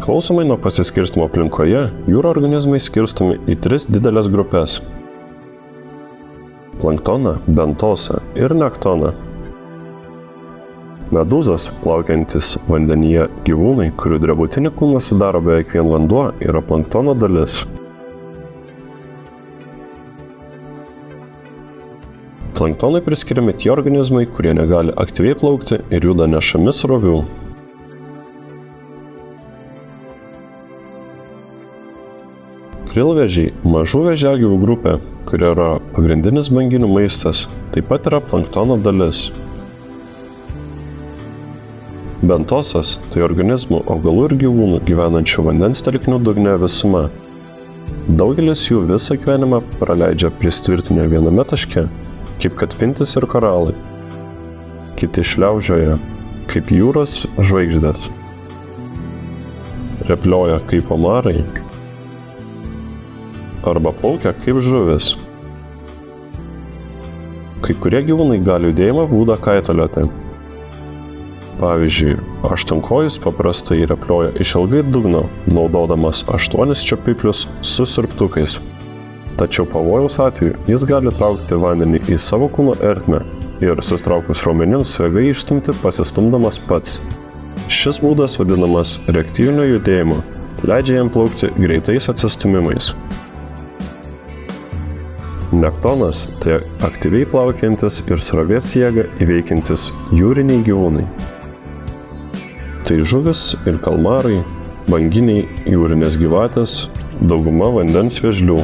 Priklausomai nuo pasiskirstimo aplinkoje, jūro organizmai skirstomi į 3 didelės grupės – planktoną, bentosą ir nektoną. Medūzos, plaukiantys vandenyje gyvūnai, kurių drebutinį kūną sudaro beveik vien vanduo, yra planktono dalis. Planktonui priskiriami tie organizmai, kurie negali aktyviai plaukti ir juda nešami srovių. Krilvėžiai – mažų vėžiagyvių grupė, kuri yra pagrindinis banginių maistas, taip pat yra planktono dalis. Bentosas – tai organizmų, augalų ir gyvūnų gyvenančių vandens telkinių dugne visuma. Daugelis jų visą gyvenimą praleidžia prisitvirtinę viename taške, kaip kad pintis ir koralai. Kiti šliaužioja, kaip jūros žvaigždės. Replioja kaip omarai arba plaukia kaip žuvis. Kai kurie gyvūnai gali judėjimo būdą kaitalioti. Pavyzdžiui, aštuonkojis paprastai replioja išilgai dugno, naudodamas 8 čiuopiklius su siurbtukais. Tačiau pavojaus atveju jis gali traukti vandenį į savo kūno ertmę ir susitraukus raumenims su jėga išstumti pasistumdamas pats. Šis būdas vadinamas reaktyviniu judėjimu, leidžia jam plaukti greitais atsistumimais. Nektonas – tai aktyviai plaukiantis ir srovės jėgą įveikiantis jūriniai gyvūnai. Tai žuvis ir kalmarai, banginiai, jūrinės gyvatės, dauguma vandens vėžlių.